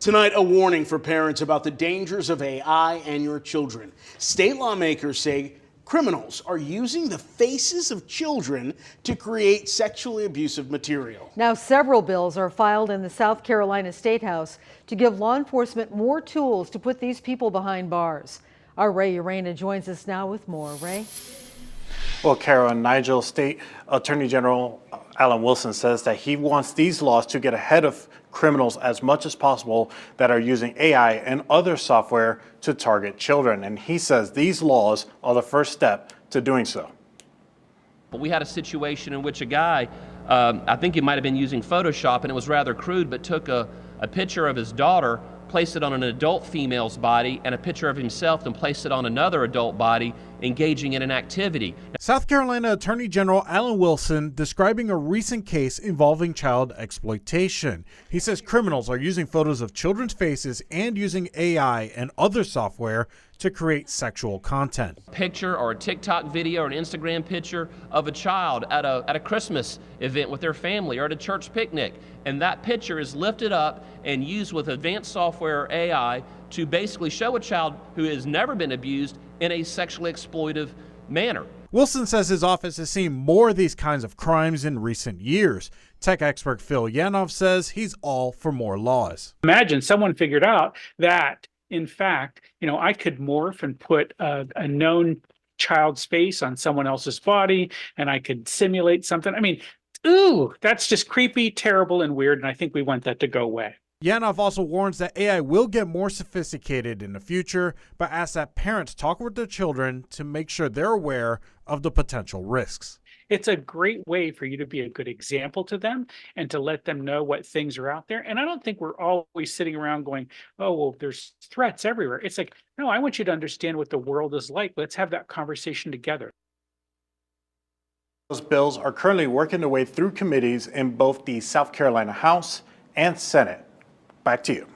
Tonight, a warning for parents about the dangers of AI and your children. State lawmakers say criminals are using the faces of children to create sexually abusive material. Now, several bills are filed in the South Carolina State House to give law enforcement more tools to put these people behind bars. Our Ray Urena joins us now with more. Ray? Well, Carol, and Nigel, State Attorney General Alan Wilson says that he wants these laws to get ahead of criminals as much as possible that are using AI and other software to target children. And he says these laws are the first step to doing so. We had a situation in which a guy, I think he might have been using Photoshop, and it was rather crude, but took a picture of his daughter, placed it on an adult female's body, and a picture of himself and placed it on another adult body, engaging in an activity. South Carolina Attorney General Alan Wilson describing a recent case involving child exploitation. He says criminals are using photos of children's faces and using AI and other software to create sexual content. Picture or a TikTok video or an Instagram picture of a child at a Christmas event with their family or at a church picnic, and that picture is lifted up and used with advanced software or AI to basically show a child who has never been abused in a sexually exploitive manner. Wilson says his office has seen more of these kinds of crimes in recent years. Tech expert Phil Yanov says he's all for more laws. Imagine someone figured out that, in fact, I could morph and put a known child's face on someone else's body, and I could simulate something. I mean, ooh, that's just creepy, terrible, and weird, and I think we want that to go away. Yanov also warns that AI will get more sophisticated in the future, but asks that parents talk with their children to make sure they're aware of the potential risks. It's a great way for you to be a good example to them and to let them know what things are out there. And I don't think we're always sitting around going, oh, well, there's threats everywhere. It's like, no, I want you to understand what the world is like. Let's have that conversation together. Those bills are currently working their way through committees in both the South Carolina House and Senate. Back to you.